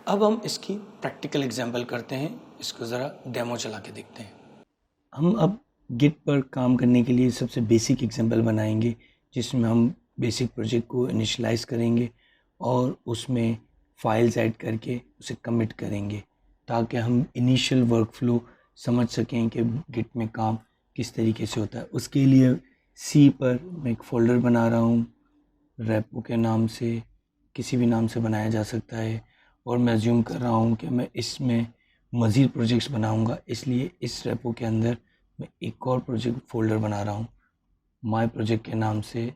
अब हम इसकी प्रैक्टिकल एग्जांपल करते हैं, इसको ज़रा डेमो चला के देखते हैं। हम अब गिट पर काम करने के लिए सबसे बेसिक एग्जांपल बनाएंगे, जिसमें हम बेसिक प्रोजेक्ट को इनिशियलाइज़ करेंगे और उसमें फाइल्स ऐड करके उसे कमिट करेंगे, ताकि हम इनिशियल वर्कफ्लो समझ सकें कि गिट में काम किस तरीके से होता है। उसके लिए सी पर मैं एक फ़ोल्डर बना रहा हूँ, रेपो के नाम से, किसी भी नाम से बनाया जा सकता है। और मैं अज्यूम कर रहा हूँ कि मैं इसमें मज़ीद प्रोजेक्ट्स बनाऊँगा, इसलिए इस रेपो के अंदर मैं एक और प्रोजेक्ट फ़ोल्डर बना रहा हूँ माय प्रोजेक्ट के नाम से।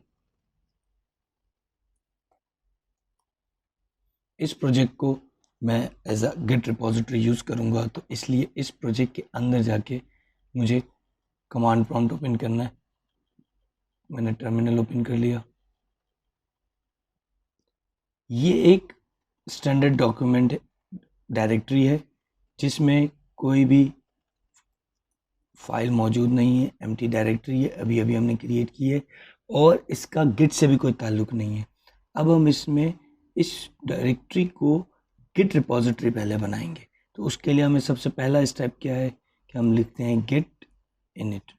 इस प्रोजेक्ट को मैं as a git repository use करूँगा, तो इसलिए इस प्रोजेक्ट के अंदर जाके मुझे कमांड प्रॉम्प्ट ओपन करना है। मैंने टर्मिनल ओपन कर लिया। ये एक स्टैंडर्ड डॉक्यूमेंट डायरेक्टरी है जिसमें कोई भी फाइल मौजूद नहीं है, एम्प्टी डायरेक्टरी है, अभी अभी हमने क्रिएट की है और इसका गिट से भी कोई ताल्लुक नहीं है। अब हम इसमें इस डायरेक्टरी को गिट रिपोजिटरी पहले बनाएंगे। तो उसके लिए हमें सबसे पहला स्टेप क्या है कि हम लिखते हैं गिट इनिट।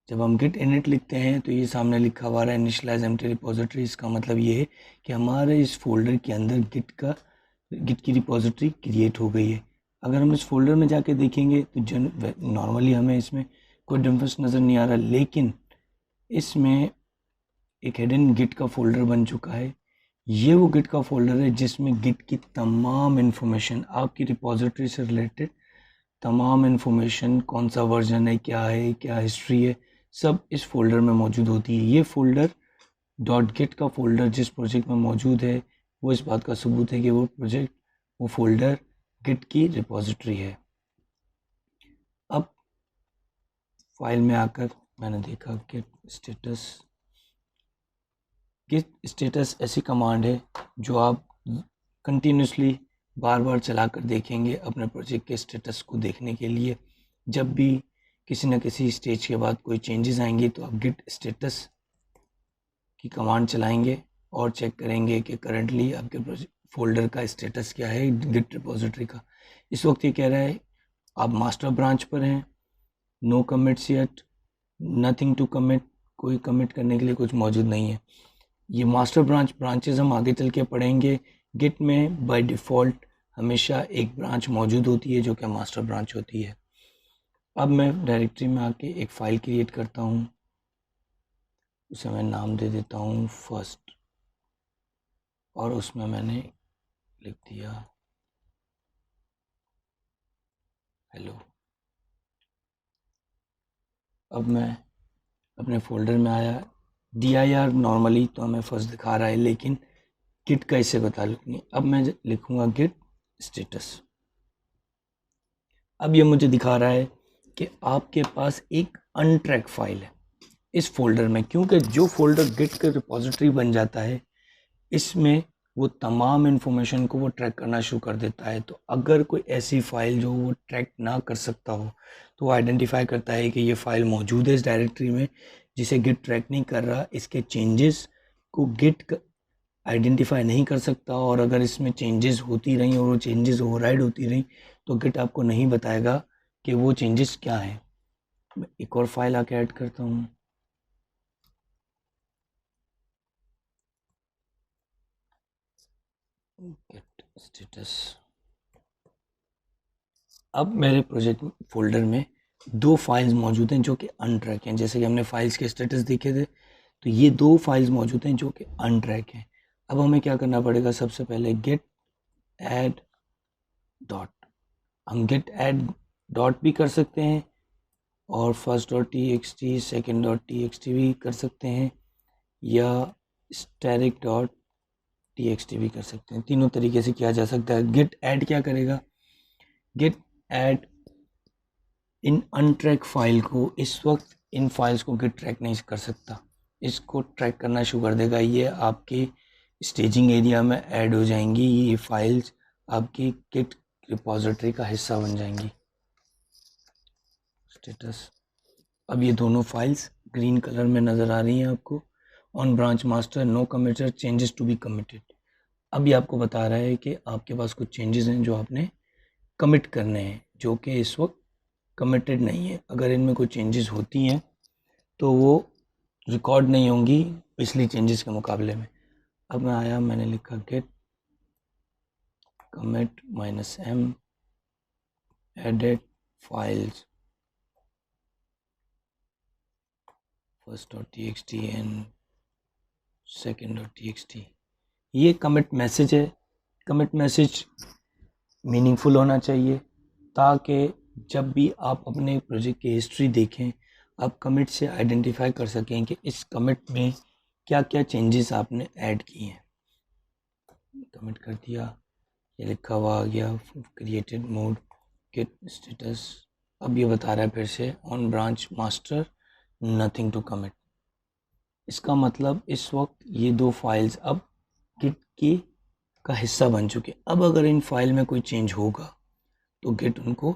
जब हम गिट इनिट लिखते हैं तो ये सामने लिखा हुआ है इनिशियलाइज एम्प्टी रिपोजिटरी। इसका मतलब ये है कि हमारे इस फोल्डर के अंदर गिट की रिपोजिटरी क्रिएट हो गई है। अगर हम इस फोल्डर में जाके देखेंगे तो नॉर्मली हमें इसमें कोई डिफरेंस नज़र नहीं आ रहा, लेकिन इसमें एक हिडन गिट का फोल्डर बन चुका है। ये वो गिट का फोल्डर है जिसमें गिट की तमाम इन्फॉर्मेशन, आपकी रिपोजिटरी से रिलेटेड तमाम इन्फॉर्मेशन, कौन सा वर्जन है, क्या हिस्ट्री है, सब इस फोल्डर में मौजूद होती है। ये फोल्डर डॉट गिट का फोल्डर जिस प्रोजेक्ट में मौजूद है वो इस बात का सबूत है कि वो फोल्डर गिट की रिपोजिटरी है। अब फाइल में आकर मैंने देखा गिट स्टेटस ऐसी कमांड है जो आप कंटिन्यूसली बार बार चला कर देखेंगे अपने प्रोजेक्ट के स्टेटस को देखने के लिए। जब भी किसी न किसी स्टेज के बाद कोई चेंजेस आएंगे तो आप गिट स्टेटस की कमांड चलाएंगे और चेक करेंगे कि करंटली आपके फोल्डर का स्टेटस क्या है गिट रिपोजिटरी का। इस वक्त ये कह रहा है आप मास्टर ब्रांच पर हैं, no commits yet, nothing to commit, कोई कमिट करने के लिए कुछ मौजूद नहीं है। ये मास्टर ब्रांचेस हम आगे चल के पढ़ेंगे। गिट में बाय डिफ़ॉल्ट हमेशा एक ब्रांच मौजूद होती है जो कि मास्टर ब्रांच होती है। अब मैं डायरेक्टरी में आके एक फ़ाइल क्रिएट करता हूँ, उसे मैं नाम दे देता हूँ फर्स्ट, और उसमें मैंने लिख दिया हेलो। अब मैं अपने फोल्डर में आया, dir नॉर्मली तो हमें फर्स्ट दिखा रहा है, लेकिन गिट का इससे कोई ताल्लुक नहीं। अब मैं लिखूँगा गिट स्टेटस। अब ये मुझे दिखा रहा है कि आपके पास एक अनट्रैक फाइल है इस फोल्डर में, क्योंकि जो फोल्डर गिट का रिपोजिटरी बन जाता है इसमें वो तमाम इन्फॉर्मेशन को वो ट्रैक करना शुरू कर देता है। तो अगर कोई ऐसी फाइल जो वो ट्रैक ना कर सकता हो तो वो आइडेंटिफाई करता है कि ये फाइल मौजूद है इस डायरेक्टरी में जिसे गिट ट्रैक नहीं कर रहा, इसके चेंजेस को गिट आइडेंटिफाई नहीं कर सकता, और अगर इसमें चेंजेस होती रहीं और वो चेंजेस ओवरराइड होती रहीं तो गिट आपको नहीं बताएगा कि वो चेंजेस क्या हैं। मैं एक और फाइल आके ऐड करता हूँ, गिट स्टेटस। अब मेरे प्रोजेक्ट फोल्डर में दो फाइल्स मौजूद हैं जो कि अनट्रैक हैं। जैसे कि हमने फाइल्स के स्टेटस देखे थे, तो ये दो फाइल्स मौजूद हैं जो कि अनट्रैक हैं। अब हमें क्या करना पड़ेगा, सबसे पहले गेट ऐड डॉट, हम गेट ऐड डॉट भी कर सकते हैं और first dot T x T, second dot T x T भी कर सकते हैं, या static dot T x T भी कर सकते हैं। तीनों तरीके से किया जा सकता है। गेट ऐड क्या करेगा, गेट ऐड इन अनट्रैक फाइल को, इस वक्त इन फाइल्स को गिट ट्रैक नहीं कर सकता, इसको ट्रैक करना शुरू कर देगा। ये आपके स्टेजिंग एरिया में ऐड हो जाएंगी, ये फाइल्स आपकी गिट रिपोजिटरी का हिस्सा बन जाएंगी। स्टेटस, अब ये दोनों फाइल्स ग्रीन कलर में नज़र आ रही हैं आपको। On branch master, no committed, changes to be committed. अब ये आपको बता रहा है कि आपके पास कुछ चेंजेस हैं जो आपने कमिट करने हैं, जो कि इस वक्त कमिटेड नहीं है। अगर इनमें कोई चेंजेस होती हैं तो वो रिकॉर्ड नहीं होंगी पिछली चेंजेस के मुकाबले में। अब मैं आया, मैंने लिखा git commit -m edit files first.txt and second.txt। ये कमिट मैसेज है। कमिट मैसेज मीनिंगफुल होना चाहिए ताकि जब भी आप अपने प्रोजेक्ट की हिस्ट्री देखें, आप कमिट से आइडेंटिफाई कर सकें कि इस कमिट में क्या क्या चेंजेस आपने ऐड किए हैं। कमिट कर दिया, ये लिखा हुआ आ गया क्रिएटेड मोड गेट स्टेटस। अब ये बता रहा है फिर से on branch master nothing to commit. इसका मतलब इस वक्त ये दो फाइल्स अब गिट की का हिस्सा बन चुके। अब अगर इन फाइल में कोई चेंज होगा तो गिट उनको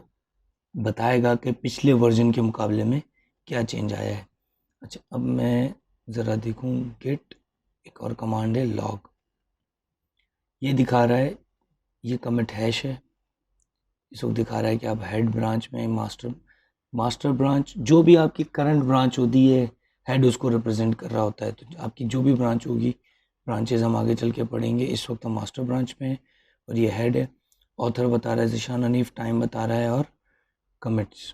बताएगा कि पिछले वर्जन के मुकाबले में क्या चेंज आया है। अच्छा, अब मैं ज़रा देखूं, गिट एक और कमांड है लॉग, ये दिखा रहा है ये कमिट हैश है। इस वक्त दिखा रहा है कि आप हेड ब्रांच में मास्टर ब्रांच, जो भी आपकी करंट ब्रांच होती है, हेड उसको रिप्रेजेंट कर रहा होता है। तो आपकी जो भी ब्रांच होगी, ब्रांचेज हम आगे चल के पढ़ेंगे, इस वक्त हम मास्टर ब्रांच में हैं और ये हेड है। ऑथर बता रहा है ज़ीशान हनीफ, टाइम बता रहा है और कमिट्स।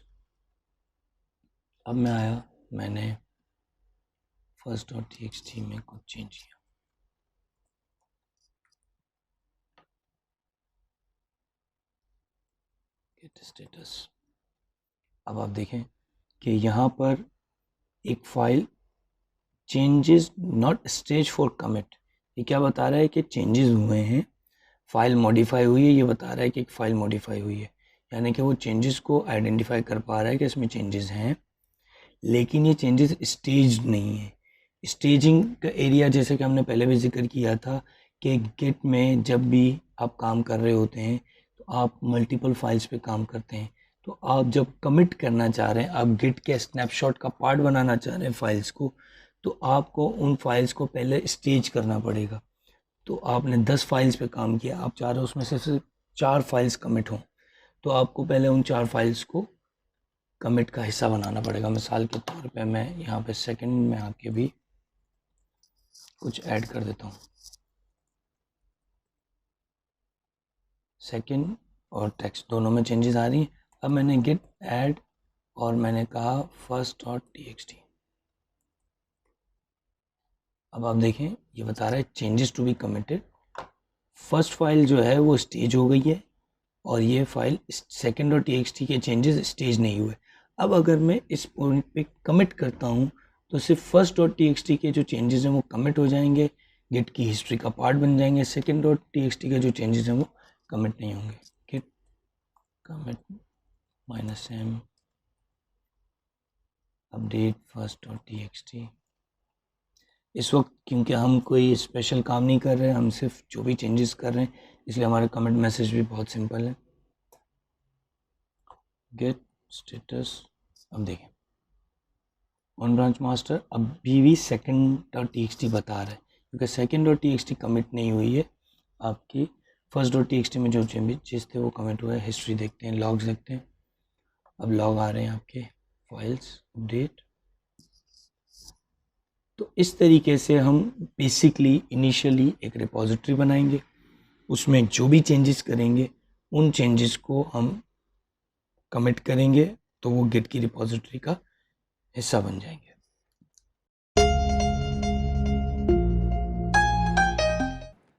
अब मैं आया, मैंने first.txt में कुछ चेंज किया। Git status. अब आप देखें कि यहाँ पर एक file changes not stage for commit, ये क्या बता रहा है कि चेंजेस हुए हैं, फाइल मॉडिफाई हुई है। ये बता रहा है कि एक फ़ाइल मॉडिफाई हुई है, यानी कि वो चेंजेस को आइडेंटिफाई कर पा रहा है कि इसमें चेंजेस हैं, लेकिन ये चेंजेस स्टेज नहीं है। स्टेजिंग का एरिया, जैसे कि हमने पहले भी जिक्र किया था कि गिट में जब भी आप काम कर रहे होते हैं तो आप मल्टीपल फाइल्स पे काम करते हैं। तो आप जब कमिट करना चाह रहे हैं, आप गिट के स्नैपशॉट का पार्ट बनाना चाह रहे हैं फाइल्स को, तो आपको उन फाइल्स को पहले स्टेज करना पड़ेगा। तो आपने 10 फाइल्स पे काम किया, आप चाह रहे हो उसमें से सिर्फ 4 फाइल्स कमिट हों, तो आपको पहले उन 4 फाइल्स को कमिट का हिस्सा बनाना पड़ेगा। मिसाल के तौर पे मैं यहाँ पे सेकंड में आके भी कुछ ऐड कर देता हूँ। सेकंड और टेक्स्ट दोनों में चेंजेस आ रही हैं। अब मैंने गिट ऐड और मैंने कहा first.txt। अब आप देखें ये बता रहा है changes to be committed. First file जो है वो स्टेज हो गई है और ये फाइल second.txt के चेंजेस स्टेज नहीं हुए। अब अगर मैं इस पॉइंट पे कमिट करता हूँ तो सिर्फ first.txt के जो चेंजेस हैं वो कमिट हो जाएंगे, गिट की हिस्ट्री का पार्ट बन जाएंगे। second.txt के जो चेंजेस हैं वो कमिट नहीं होंगे। Git commit -m update first.txt। इस वक्त क्योंकि हम कोई स्पेशल काम नहीं कर रहे हैं, हम सिर्फ जो भी चेंजेस कर रहे हैं, इसलिए हमारा कमिट मैसेज भी बहुत सिंपल है, गेट स्टेटस। अब देखें ऑन ब्रांच मास्टर अभी भी second.txt बता रहा है, क्योंकि second.txt कमिट नहीं हुई है। आपकी first.txt में जो चेंजेस थे वो कमिट हुआ है। हिस्ट्री देखते हैं, लॉग्स देखते हैं। अब लॉग आ रहे हैं आपके फाइल्स अपडेट। तो इस तरीके से हम बेसिकली इनिशियली एक रिपॉजिटरी बनाएंगे, उसमें जो भी चेंजेस करेंगे उन चेंजेस को हम कमिट करेंगे तो वो गिट की रिपॉजिटरी का हिस्सा बन जाएंगे।